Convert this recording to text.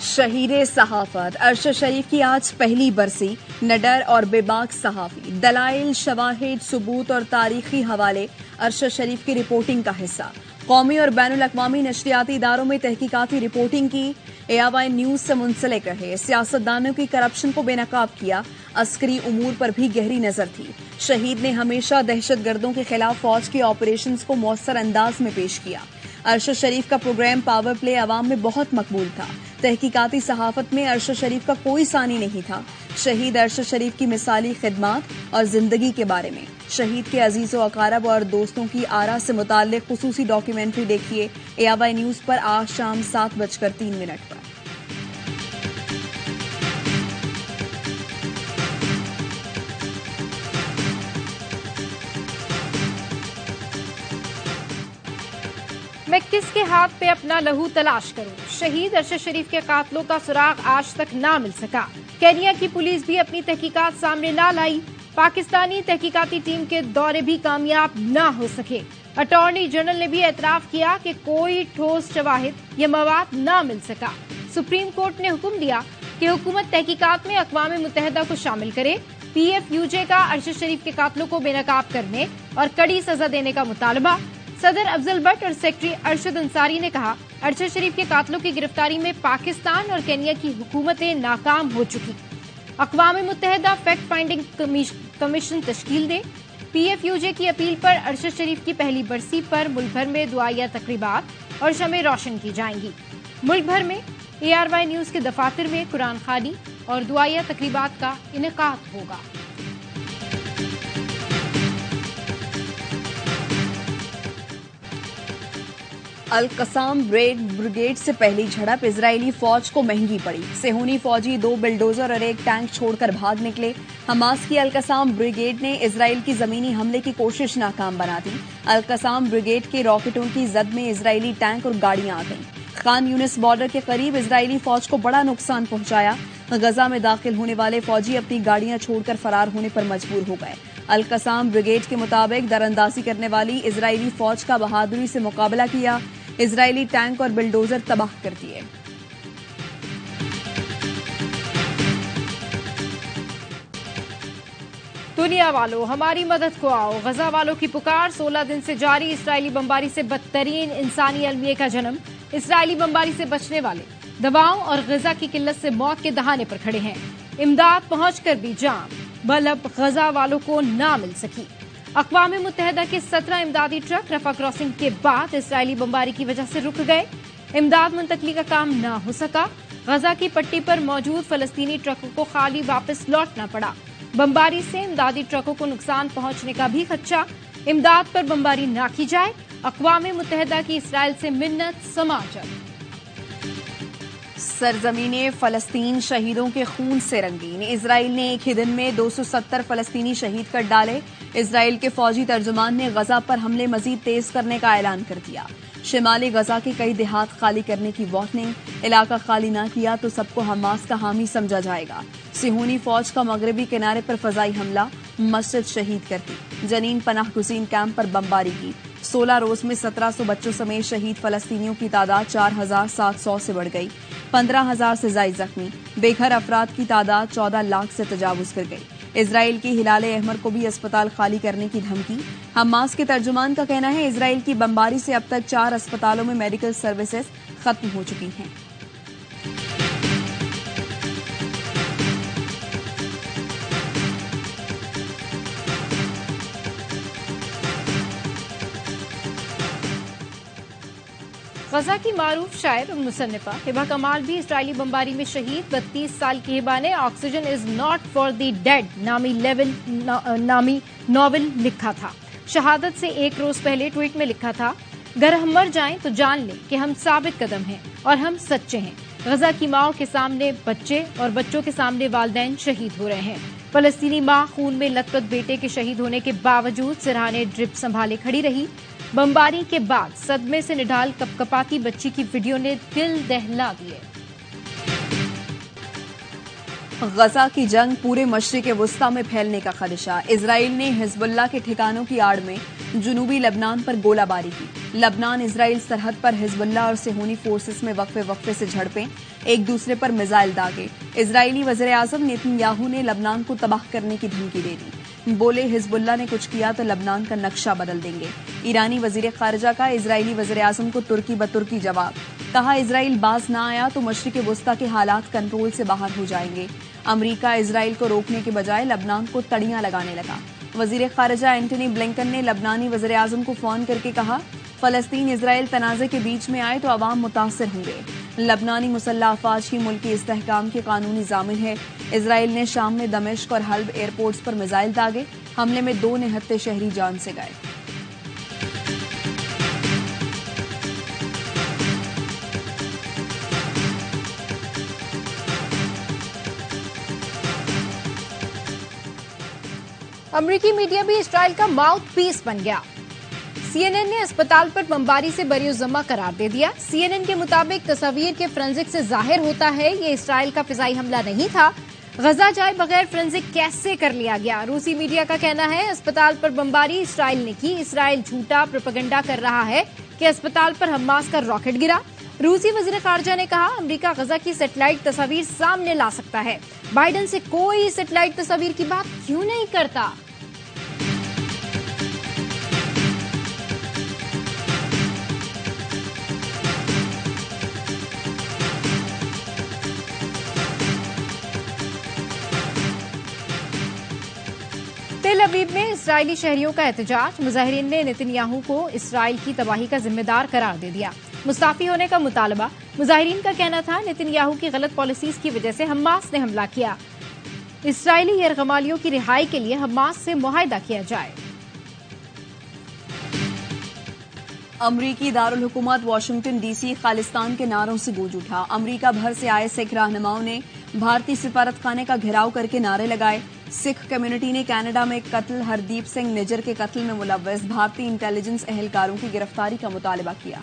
शहीद सहाफत अरशद शरीफ की आज पहली बरसी। निडर और बेबाक सहाफी, दलाइल, शवाहिद, सबूत और तारीखी हवाले अरशद शरीफ की रिपोर्टिंग का हिस्सा। कौमी और बैनुल अक़वामी नशरियाती इदारों में तहकीकाती रिपोर्टिंग की। ARY न्यूज से मुंसलिक रहे। सियासतदानों की करप्शन को बेनकाब किया। अस्करी उमूर पर भी गहरी नजर थी। शहीद ने हमेशा दहशतगर्दों के खिलाफ फौज के ऑपरेशंस को मौसर अंदाज में पेश किया। अरशद शरीफ का प्रोग्राम पावर प्ले अवाम में बहुत मकबूल था। तहकीकाती सहाफत में अरशद शरीफ का कोई सानी नहीं था। शहीद अरशद शरीफ की मिसाली खिदमात और जिंदगी के बारे में शहीद के अजीजों, अकारब और दोस्तों की आरा से मुताल्लिक खुसूसी डॉक्यूमेंट्री देखिए ARY न्यूज पर आज शाम 7:03 पर। मैं किसके हाथ पे अपना लहू तलाश करूं? शहीद अरशद शरीफ के कातलों का सुराग आज तक ना मिल सका। केनिया की पुलिस भी अपनी तहकीकात सामने ना लाई। पाकिस्तानी तहकीकाती टीम के दौरे भी कामयाब ना हो सके। अटॉर्नी जनरल ने भी एतराफ किया कि कोई ठोस शवाहिद या मवाद ना मिल सका। सुप्रीम कोर्ट ने हुक्म दिया कि हुकूमत तहकीकात में अक़वाम मुत्तहिदा को शामिल करे। PFUJ का अरशद शरीफ के कातलों को बेनकाब करने और कड़ी सजा देने का मुतालबा। सदर अफजल भट्ट और सेक्रेटरी अरशद अंसारी ने कहा, अरशद शरीफ के कातलों की गिरफ्तारी में पाकिस्तान और केनिया की हुकूमतें नाकाम हो चुकी। अक़वाम मुत्तहिदा फैक्ट फाइंडिंग कमीशन तश्कील दे। PFUJ की अपील पर अरशद शरीफ की पहली बरसी पर मुल्क भर में दुआया तकरीबात और शमें रोशन की जाएंगी। मुल्क भर में ARY न्यूज के दफातर में कुरान खानी और दुआया तकरीबात का इनेकाद होगा। अल-कसाम ब्रिगेड से पहली झड़प इजरायली फौज को महंगी पड़ी। सेहूनी फौजी 2 बिल्डोजर और 1 टैंक छोड़कर भाग निकले। हमास की अल-कसाम ब्रिगेड ने इजराइल की जमीनी हमले की कोशिश नाकाम बना दी। अल-कसाम ब्रिगेड के रॉकेटों की जद में इजरायली टैंक और गाड़ियां आ गईं। खान यूनिस बॉर्डर के करीब इजरायली फौज को बड़ा नुकसान पहुंचाया। गजा में दाखिल होने वाले फौजी अपनी गाड़ियां छोड़कर फरार होने पर मजबूर हो गए। अल-कसाम ब्रिगेड के मुताबिक दरअंदाजी करने वाली इजरायली फौज का बहादुरी से मुकाबला किया। इजरायली टैंक और बिल्डोजर तबाह कर दिए। दुनिया वालों, हमारी मदद को आओ। गजा वालों की पुकार। 16 दिन से जारी इजरायली बमबारी से बदतरीन इंसानी अलमिये का जन्म। इजरायली बमबारी से बचने वाले दवाओं और गजा की किल्लत से मौत के दहाने पर खड़े हैं। इमदाद पहुंचकर भी जान बलब गजा वालों को ना मिल सकी। अक़वाम मुत्तहिदा के 17 इमदादी ट्रक रफा क्रॉसिंग के बाद इजरायली बमबारी की वजह से रुक गए। इमदाद मुंतकली का काम ना हो सका। गजा की पट्टी पर मौजूद फलस्तीनी ट्रकों को खाली वापस लौटना पड़ा। बमबारी से इमदादी ट्रकों को नुकसान पहुंचने का भी खदशा। इमदाद पर बमबारी ना की जाए। अक़वाम मुत्तहिदा की इसराइल से मिन्नत समाजत। सरजमीने फलस्तीन शहीदों के खून से रंगीन। इजराइल ने एक ही दिन में 270 फलस्तीनी शहीद कर डाले। इजराइल के फौजी तर्जुमान ने गजा पर हमले मजीद तेज करने का ऐलान कर दिया। शिमाली गजा के कई देहात खाली करने की वार्निंग। इलाका खाली ना किया तो सबको हमास का हामी समझा जाएगा। सिहूनी फौज का मगरबी किनारे पर फजाई हमला, मस्जिद शहीद कर दी। जनीन पनाह गुज़ीन कैंप पर बमबारी की। 16 रोज में 1700 बच्चों समेत शहीद फलस्तीनियों की तादाद 4700 से बढ़ गई। 15,000 से ज्यादा जख्मी। बेघर अफराद की तादाद 14 लाख से तजावुज कर गई। इजराइल की हिलाले अहमर को भी अस्पताल खाली करने की धमकी। हमास के तर्जुमान का कहना है इजराइल की बमबारी से अब तक 4 अस्पतालों में मेडिकल सर्विसेज खत्म हो चुकी हैं। गजा की मारूफ शायर और मुसन्निफा हिबा कमाल भी इजरायली बमबारी में शहीद। 32 साल की हिबा ने oxygen is not for the dead नामी नॉवल लिखा था। शहादत से एक रोज पहले ट्वीट में लिखा था, अगर हम मर जाएं तो जान लें कि हम साबित कदम हैं और हम सच्चे हैं। गजा की माओ के सामने बच्चे और बच्चों के सामने वालिदैन शहीद हो रहे हैं। फलस्तीनी माँ खून में लथपथ बेटे के शहीद होने के बावजूद सिरहाने ड्रिप संभाले खड़ी रही। बमबारी के बाद सदमे से निढाल कपकपाती बच्ची की वीडियो ने दिल दहला दिए। गजा की जंग पूरे मशरिक़ वुस्ता में फैलने का खदशा। इजराइल ने हिजबुल्लाह के ठिकानों की आड़ में जुनूबी लबनान पर गोलाबारी की। लबनान इजराइल सरहद पर हिजबुल्लाह और सेहूनी फोर्सेस में वक्फे से झड़पें। एक दूसरे पर मिसाइल दागे। इजरायली वज़ीर-ए-आज़म नेतन्याहू ने लबनान को तबाह करने की धमकी दे दी। बोले, हिजबुल्लाह ने कुछ किया तो लबनान का नक्शा बदल देंगे। ईरानी वज़ीर ख़ारिजा का इजरायली वज़ीर-ए-आज़म को तुर्की बतुर्की जवाब। कहा, इजराइल बाज न आया तो मशरिक़ वुस्ता के हालात कंट्रोल से बाहर हो जाएंगे। अमरीका इजराइल को रोकने के बजाय लबनान को तड़ियां लगाने लगा। वज़ीर ख़ारिजा एंटनी ब्लिंकन ने लबनानी वज़ीर-ए-आज़म को फोन करके कहा, फ़लस्तीन इजराइल तनाज़े के बीच में आए तो अवाम मुतासिर होंगे। लबनानी मुसल्लह अफ़वाज ही मुल्की इस्तेहकाम के कानूनी ज़ामिन है। इजराइल ने शाम में दमिश्क और हल्ब एयरपोर्ट्स पर मिसाइल दागे। हमले में 2 निहत्ते शहरी जान से गए। अमरीकी मीडिया भी इसराइल का माउथ पीस बन गया। सीएनएन ने अस्पताल पर बमबारी से बरीउज़्ज़मा करार दे दिया। सीएनएन के मुताबिक तस्वीर के फोरेंसिक से जाहिर होता है ये इसराइल का फिजाई हमला नहीं था। गजा जाए बगैर फोरेंसिक कैसे कर लिया गया? रूसी मीडिया का कहना है अस्पताल पर बमबारी इसराइल ने की। इसराइल झूठा प्रोपेगेंडा कर रहा है कि अस्पताल पर हमास का रॉकेट गिरा। रूसी वज़ीर ख़ारिजा ने कहा, अमेरिका गजा की सैटेलाइट तस्वीर सामने ला सकता है। बाइडेन से कोई सैटेलाइट तस्वीर की बात क्यों नहीं करता? तेल अवीव में इस्राएली शहरियों का एहतजाज। मुजाहिरीन ने नेतन्याहू को इसराइल की तबाही का जिम्मेदार करार दे दिया। मुस्ताफी होने का मुतालबा। मुजाहिरीन का कहना था नेतन्याहू की गलत पॉलिसीज की वजह से हमास ने हमला किया। इसराइली यरगमालियों की रिहाई के लिए हमास से मुआहदा किया जाए। अमरीकी दारुल हुकूमत वाशिंगटन डीसी खालिस्तान के नारों से गूंज उठा। अमरीका भर से आए सिख रहनुमाओं ने भारतीय सिफारतखाने का घेराव करके नारे लगाए। सिख कम्युनिटी ने कनाडा में कत्ल हरदीप सिंह निज्जर के कत्ल में मुलव्वस भारतीय इंटेलिजेंस एहलकारों की गिरफ्तारी का मुतालबा किया।